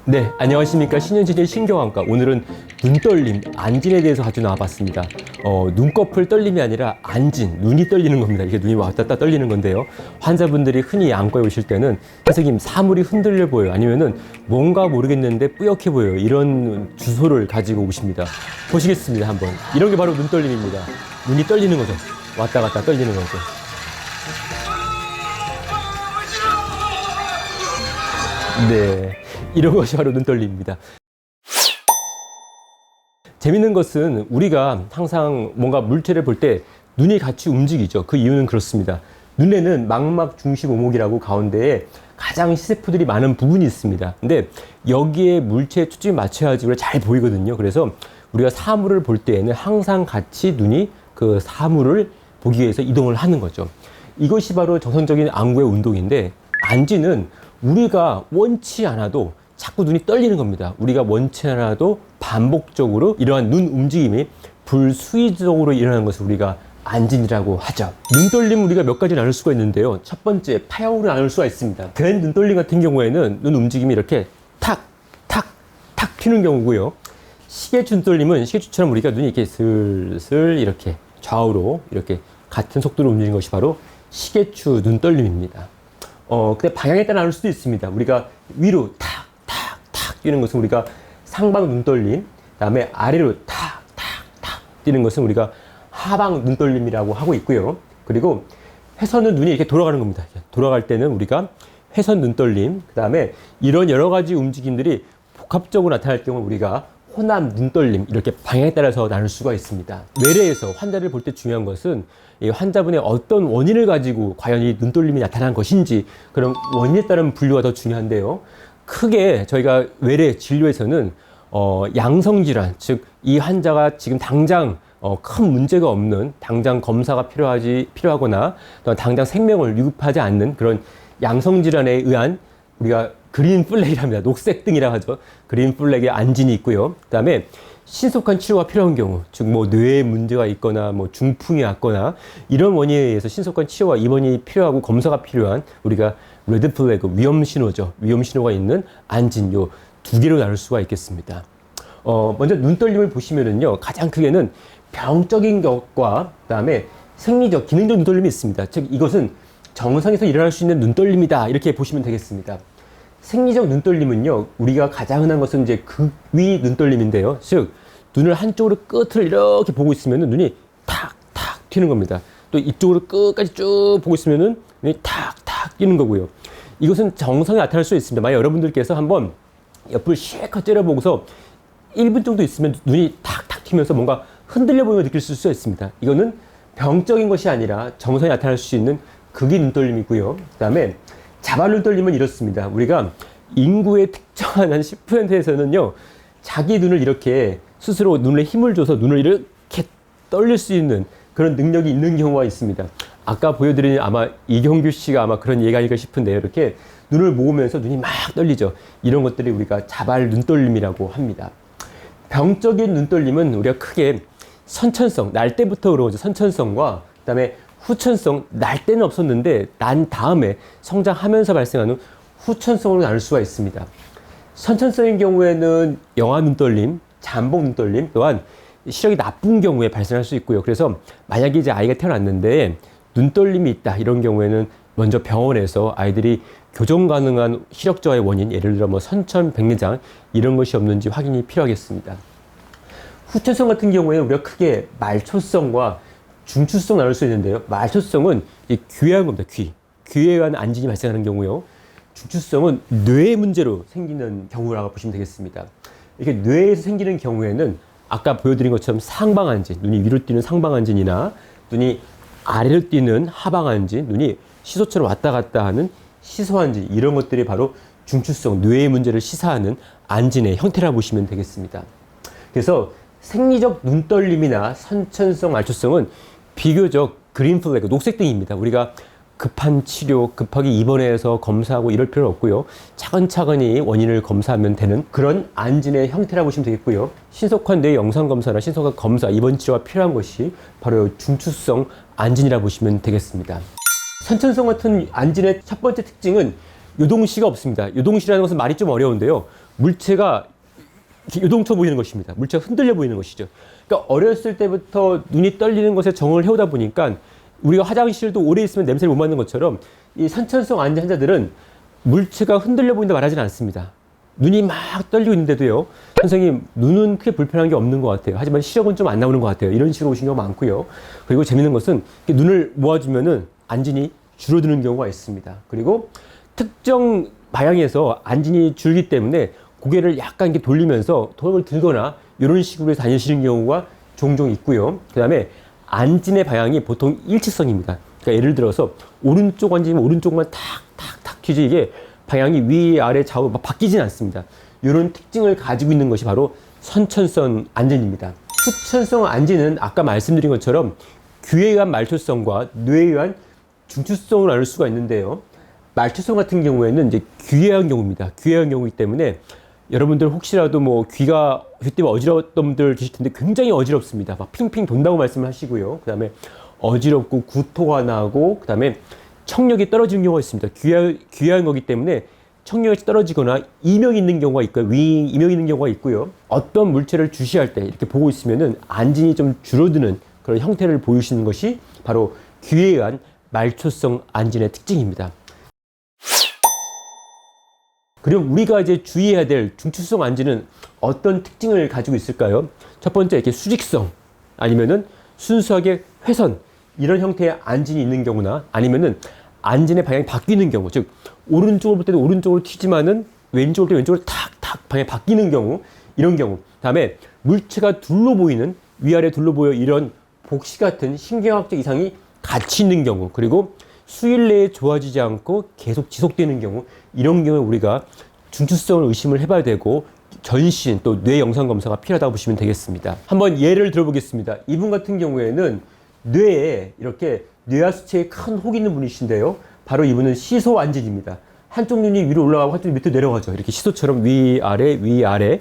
네, 안녕하십니까. 신현진의 신경안과. 오늘은 눈떨림, 안진에 대해서 가지고 나와봤습니다. 눈꺼풀 떨림이 아니라 안진, 눈이 떨리는 겁니다. 이게 눈이 왔다 갔다 떨리는 건데요. 환자분들이 흔히 안과에 오실 때는 선생님 사물이 흔들려 보여요. 아니면은 뭔가 모르겠는데 뿌옇게 보여요. 이런 주소를 가지고 오십니다. 보시겠습니다, 한번. 이런 게 바로 눈떨림입니다. 눈이 떨리는 거죠. 왔다 갔다 떨리는 거죠. 네, 이런 것이 바로 눈떨림입니다. 재밌는 것은 우리가 항상 뭔가 물체를 볼 때 눈이 같이 움직이죠. 그 이유는 그렇습니다. 눈에는 망막 중심 오목이라고 가운데에 가장 시세포들이 많은 부분이 있습니다. 근데 여기에 물체에 초점이 맞춰야지 우리가 잘 보이거든요. 그래서 우리가 사물을 볼 때에는 항상 같이 눈이 그 사물을 보기 위해서 이동을 하는 거죠. 이것이 바로 정상적인 안구의 운동인데, 안지는 우리가 원치 않아도 자꾸 눈이 떨리는 겁니다. 우리가 원치 않아도 반복적으로 이러한 눈 움직임이 불수의적으로 일어나는 것을 우리가 안진이라고 하죠. 눈떨림 우리가 몇 가지 나눌 수가 있는데요. 첫 번째, 파형으로 나눌 수가 있습니다. 된 눈떨림 같은 경우에는 눈 움직임이 이렇게 탁, 탁, 탁 튀는 경우고요. 시계추 눈떨림은 시계추처럼 우리가 눈이 이렇게 슬슬 이렇게 좌우로 이렇게 같은 속도로 움직이는 것이 바로 시계추 눈떨림입니다. 근데 방향에 따라 나눌 수도 있습니다. 우리가 위로 탁, 탁, 탁 뛰는 것은 우리가 상방 눈떨림, 그 다음에 아래로 탁, 탁, 탁 뛰는 것은 우리가 하방 눈떨림이라고 하고 있고요. 그리고 회선은 눈이 이렇게 돌아가는 겁니다. 돌아갈 때는 우리가 회선 눈떨림, 그 다음에 이런 여러 가지 움직임들이 복합적으로 나타날 경우 우리가 호남 눈떨림, 이렇게 방향에 따라서 나눌 수가 있습니다. 외래에서 환자를 볼 때 중요한 것은 이 환자분의 어떤 원인을 가지고 과연 이 눈떨림이 나타난 것인지, 그런 원인에 따른 분류가 더 중요한데요. 크게 저희가 외래 진료에서는 양성질환, 즉 이 환자가 지금 당장 큰 문제가 없는, 당장 검사가 필요하거나 당장 생명을 위급하지 않는 그런 양성질환에 의한 우리가 그린 플렉이라 합니다. 녹색 등이라고 하죠. 그린 플렉의 안진이 있고요. 그 다음에 신속한 치료가 필요한 경우, 즉 뭐 뇌에 문제가 있거나 뭐 중풍이 왔거나 이런 원인에 의해서 신속한 치료와 입원이 필요하고 검사가 필요한 우리가 레드 플래그, 위험 신호죠. 위험 신호가 있는 안진, 요 두 개로 나눌 수가 있겠습니다. 먼저 눈떨림을 보시면은요, 가장 크게는 병적인 것과 그다음에 생리적, 기능적 눈떨림이 있습니다. 즉 이것은 정상에서 일어날 수 있는 눈떨림이다, 이렇게 보시면 되겠습니다. 생리적 눈떨림은요, 우리가 가장 흔한 것은 이제 극위 눈떨림인데요. 즉 눈을 한쪽으로 끝을 이렇게 보고 있으면 눈이 탁탁 튀는 겁니다. 또 이쪽으로 끝까지 쭉 보고 있으면 눈이 탁탁 뛰는 거고요. 이것은 정상에 나타날 수 있습니다. 만약 여러분들께서 한번 옆을 실컷 째려보고서 1분 정도 있으면 눈이 탁탁 튀면서 뭔가 흔들려 보이는 걸 느낄 수 있습니다. 이거는 병적인 것이 아니라 정상에 나타날 수 있는 극위 눈떨림이고요. 그 다음에 자발 눈떨림은 이렇습니다. 우리가 인구의 특정한 한 10%에서는요, 자기 눈을 이렇게 스스로 눈에 힘을 줘서 눈을 이렇게 떨릴 수 있는 그런 능력이 있는 경우가 있습니다. 아까 보여드린 아마 이경규 씨가 아마 그런 얘기가 아닐까 싶은데요. 이렇게 눈을 모으면서 눈이 막 떨리죠. 이런 것들이 우리가 자발 눈떨림이라고 합니다. 병적인 눈떨림은 우리가 크게 선천성, 날 때부터 그러죠. 선천성과 그다음에 후천성, 날 때는 없었는데 난 다음에 성장하면서 발생하는 후천성으로 나눌 수가 있습니다. 선천성인 경우에는 영아 눈떨림, 잠복 눈떨림, 또한 시력이 나쁜 경우에 발생할 수 있고요. 그래서 만약에 이제 아이가 태어났는데 눈떨림이 있다, 이런 경우에는 먼저 병원에서 아이들이 교정 가능한 시력 저하의 원인, 예를 들어 뭐 선천, 백내장 이런 것이 없는지 확인이 필요하겠습니다. 후천성 같은 경우에는 우리가 크게 말초성과 중추성 나눌 수 있는데요. 말초성은 귀에 한 겁니다. 귀에 의한 안진이 발생하는 경우요. 중추성은 뇌 문제로 생기는 경우라고 보시면 되겠습니다. 이렇게 뇌에서 생기는 경우에는 아까 보여드린 것처럼 상방안진, 눈이 위로 뛰는 상방안진이나 눈이 아래로 뛰는 하방안진, 눈이 시소처럼 왔다 갔다 하는 시소안진, 이런 것들이 바로 중추성, 뇌의 문제를 시사하는 안진의 형태라고 보시면 되겠습니다. 그래서 생리적 눈떨림이나 선천성 말초성은 비교적 그린 플래그, 녹색 등입니다. 우리가 급한 치료, 급하게 입원해서 검사하고 이럴 필요는 없고요. 차근차근히 원인을 검사하면 되는 그런 안진의 형태라고 보시면 되겠고요. 신속한 뇌 영상 검사나 신속한 검사, 입원 치료가 필요한 것이 바로 중추성 안진이라고 보시면 되겠습니다. 선천성 같은 안진의 첫 번째 특징은 요동시가 없습니다. 요동시라는 것은 말이 좀 어려운데요. 물체가 요동쳐 보이는 것입니다. 물체가 흔들려 보이는 것이죠. 그러니까 어렸을 때부터 눈이 떨리는 것에 정을 해오다 보니까 우리가 화장실도 오래 있으면 냄새를 못 맡는 것처럼 이 선천성 안진 환자들은 물체가 흔들려 보인다 말하지는 않습니다. 눈이 막 떨리고 있는데도요, 선생님, 눈은 크게 불편한 게 없는 것 같아요. 하지만 시력은 좀 안 나오는 것 같아요. 이런 식으로 오신 경우가 많고요. 그리고 재밌는 것은 눈을 모아주면은 안진이 줄어드는 경우가 있습니다. 그리고 특정 방향에서 안진이 줄기 때문에 고개를 약간 이렇게 돌리면서 돈을 들거나 이런 식으로 다니시는 경우가 종종 있고요. 그 다음에 안진의 방향이 보통 일직선입니다. 그러니까 예를 들어서 오른쪽 안진이면 오른쪽만 탁탁탁 튀지 이게 방향이 위, 아래, 좌우 막 바뀌진 않습니다. 이런 특징을 가지고 있는 것이 바로 선천성 안진입니다. 후천성 안진은 아까 말씀드린 것처럼 귀에 의한 말초성과 뇌에 의한 중추성을 나눌 수가 있는데요. 말초성 같은 경우에는 이제 귀에 의한 경우입니다. 귀에 의한 경우이기 때문에 여러분들 혹시라도 뭐 귀 때문에 어지러웠던 분들 계실 텐데 굉장히 어지럽습니다. 막 핑핑 돈다고 말씀을 하시고요. 그 다음에 어지럽고 구토가 나고 그 다음에 청력이 떨어지는 경우가 있습니다. 귀한 거기 때문에 청력이 떨어지거나 이명이 있는 경우가 있고요. 이명이 있는 경우가 있고요. 어떤 물체를 주시할 때 이렇게 보고 있으면은 안진이 좀 줄어드는 그런 형태를 보이시는 것이 바로 귀에 의한 말초성 안진의 특징입니다. 그럼 우리가 이제 주의해야 될 중추성 안진은 어떤 특징을 가지고 있을까요? 첫 번째, 이렇게 수직성 아니면은 순수하게 회선 이런 형태의 안진이 있는 경우나 아니면은 안진의 방향이 바뀌는 경우, 즉 오른쪽을 볼 때도 오른쪽으로 튀지만은 왼쪽을 볼 때 왼쪽으로 탁탁 방향이 바뀌는 경우, 이런 경우. 다음에 물체가 둘로 보이는, 위아래 둘로 보여 이런 복시 같은 신경학적 이상이 같이 있는 경우, 그리고 수일 내에 좋아지지 않고 계속 지속되는 경우, 이런 경우에 우리가 중추성을 의심을 해봐야 되고 전신 또 뇌 영상 검사가 필요하다고 보시면 되겠습니다. 한번 예를 들어보겠습니다. 이분 같은 경우에는 뇌에 이렇게 뇌하수체에 큰 혹이 있는 분이신데요. 바로 이분은 시소 안진입니다. 한쪽 눈이 위로 올라가고 한쪽 눈이 밑으로 내려가죠. 이렇게 시소처럼 위아래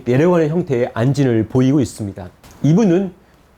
내려가는 형태의 안진을 보이고 있습니다. 이분은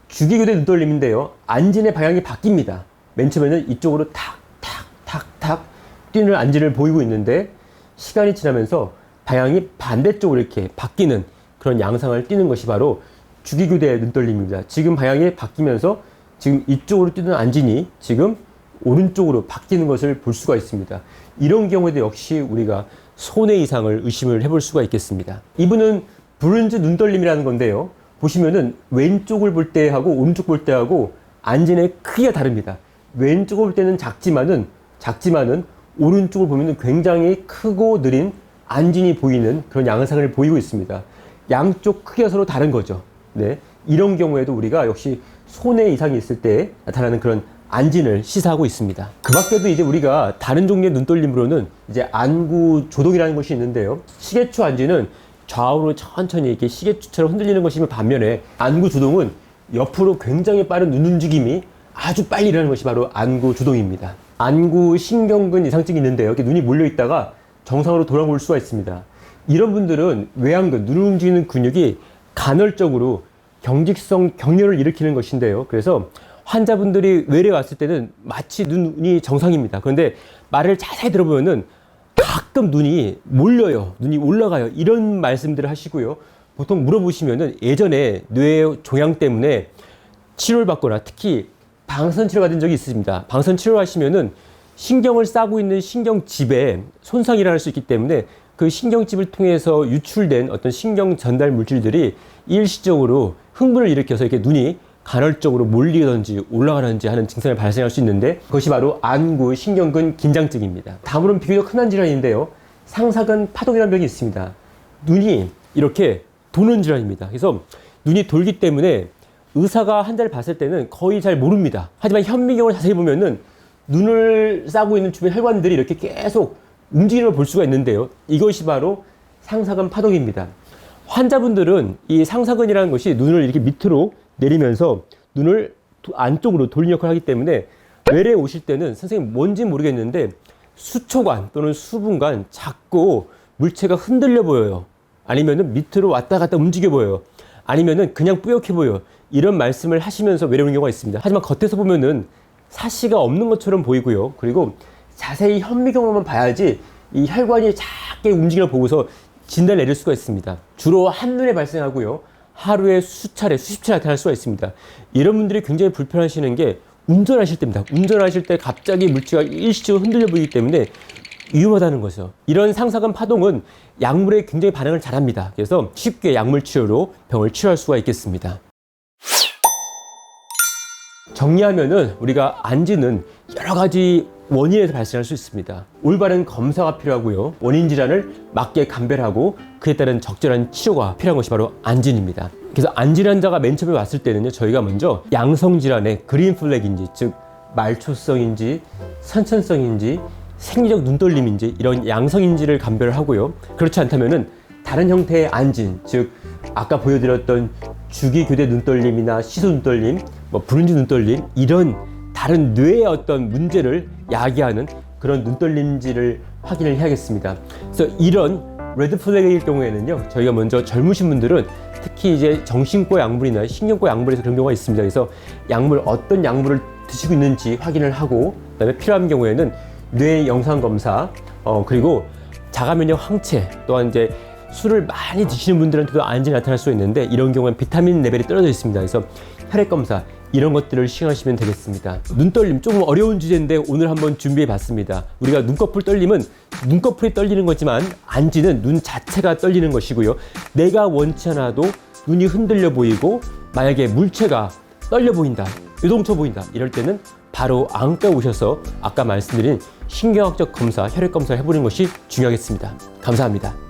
주기교대 눈떨림인데요. 안진의 방향이 바뀝니다. 맨 처음에는 이쪽으로 탁탁탁탁 뛰는 안진을 보이고 있는데 시간이 지나면서 방향이 반대쪽으로 이렇게 바뀌는 그런 양상을 띠는 것이 바로 주기교대 눈떨림입니다. 지금 방향이 바뀌면서 지금 이쪽으로 뛰는 안진이 지금 오른쪽으로 바뀌는 것을 볼 수가 있습니다. 이런 경우에도 역시 우리가 손해 이상을 의심을 해볼 수가 있겠습니다. 이분은 브룬즈 눈떨림이라는 건데요. 보시면은 왼쪽을 볼 때하고 오른쪽 볼 때하고 안진의 크기가 다릅니다. 왼쪽을 볼 때는 작지만은 오른쪽을 보면은 굉장히 크고 느린 안진이 보이는 그런 양상을 보이고 있습니다. 양쪽 크기가 서로 다른 거죠. 네. 이런 경우에도 우리가 역시 손해 이상이 있을 때 나타나는 그런 안진을 시사하고 있습니다. 그 밖에도 이제 우리가 다른 종류의 눈떨림으로는 이제 안구 조동이라는 것이 있는데요. 시계추 안진은 좌우로 천천히 이렇게 시계추처럼 흔들리는 것이면 반면에 안구 조동은 옆으로 굉장히 빠른 눈 움직임이 아주 빨리 일어나는 것이 바로 안구 조동입니다. 안구 신경근 이상증이 있는데요. 이렇게 눈이 몰려 있다가 정상으로 돌아올 수가 있습니다. 이런 분들은 외양근, 눈을 움직이는 근육이 간헐적으로 경직성 경련을 일으키는 것인데요. 그래서 환자분들이 외래 왔을 때는 마치 눈이 정상입니다. 그런데 말을 자세히 들어보면은 가끔 눈이 몰려요. 눈이 올라가요. 이런 말씀들을 하시고요. 보통 물어보시면은 예전에 뇌 종양 때문에 치료를 받거나 특히 방사선 치료 받은 적이 있습니다. 방사선 치료를 하시면은 신경을 싸고 있는 신경집에 손상이 일어날 수 있기 때문에 그 신경집을 통해서 유출된 어떤 신경 전달 물질들이 일시적으로 흥분을 일으켜서 이렇게 눈이 간헐적으로 몰리든지 올라가는지 하는 증상이 발생할 수 있는데 그것이 바로 안구 신경근 긴장증입니다. 다음으로는 비교적 흔한 질환인데요. 상사근 파동이라는 병이 있습니다. 눈이 이렇게 도는 질환입니다. 그래서 눈이 돌기 때문에 의사가 환자를 봤을 때는 거의 잘 모릅니다. 하지만 현미경을 자세히 보면은 눈을 싸고 있는 주변 혈관들이 이렇게 계속 움직이는 걸 볼 수가 있는데요. 이것이 바로 상사근 파동입니다. 환자분들은 이 상사근이라는 것이 눈을 이렇게 밑으로 내리면서 눈을 안쪽으로 돌리는 역할을 하기 때문에 외래에 오실 때는 선생님 뭔지 모르겠는데 수초간 또는 수분간 자꾸 물체가 흔들려 보여요. 아니면은 밑으로 왔다 갔다 움직여 보여요. 아니면은 그냥 뿌옇게 보여요. 이런 말씀을 하시면서 외래오는 경우가 있습니다. 하지만 겉에서 보면은 사시가 없는 것처럼 보이고요. 그리고 자세히 현미경으로만 봐야지 이 혈관이 작게 움직임을 보고서 진단을 내릴 수가 있습니다. 주로 한눈에 발생하고요. 하루에 수십 차례 나타날 수가 있습니다. 이런 분들이 굉장히 불편하시는 게 운전하실 때입니다. 운전하실 때 갑자기 물체가 일시적으로 흔들려 보이기 때문에 위험하다는 거죠. 이런 상사근 파동은 약물에 굉장히 반응을 잘합니다. 그래서 쉽게 약물 치료로 병을 치료할 수가 있겠습니다. 정리하면은 우리가 안진은 여러 가지 원인에서 발생할 수 있습니다. 올바른 검사가 필요하고요. 원인 질환을 맞게 감별하고 그에 따른 적절한 치료가 필요한 것이 바로 안진입니다. 그래서 안진 환자가 맨 처음에 왔을 때는요, 저희가 먼저 양성 질환의 그린 플래그인지, 즉 말초성인지 선천성인지 생리적 눈떨림인지 이런 양성인지를 감별을 하고요. 그렇지 않다면은 다른 형태의 안진, 즉 아까 보여드렸던 주기교대 눈떨림이나 시소 눈떨림, 브론즈 눈떨림, 이런 다른 뇌의 어떤 문제를 야기하는 그런 눈떨림지를 확인을 해야겠습니다. 그래서 이런 레드 플래그일 경우에는요, 저희가 먼저 젊으신 분들은 특히 이제 정신과 약물이나 신경과 약물에서 그런 경우가 있습니다. 그래서 어떤 약물을 드시고 있는지 확인을 하고, 그다음에 필요한 경우에는 뇌 영상 검사, 그리고 자가 면역 항체, 또한 이제 술을 많이 드시는 분들한테도 안진이 나타날 수 있는데 이런 경우는 비타민 레벨이 떨어져 있습니다. 그래서 혈액 검사 이런 것들을 시행하시면 되겠습니다. 눈떨림 조금 어려운 주제인데 오늘 한번 준비해 봤습니다. 우리가 눈꺼풀 떨림은 눈꺼풀이 떨리는 거지만 안진은 눈 자체가 떨리는 것이고요. 내가 원치 않아도 눈이 흔들려 보이고 만약에 물체가 떨려 보인다, 요동쳐 보인다 이럴 때는 바로 안과 오셔서 아까 말씀드린 신경학적 검사, 혈액 검사를 해보는 것이 중요하겠습니다. 감사합니다.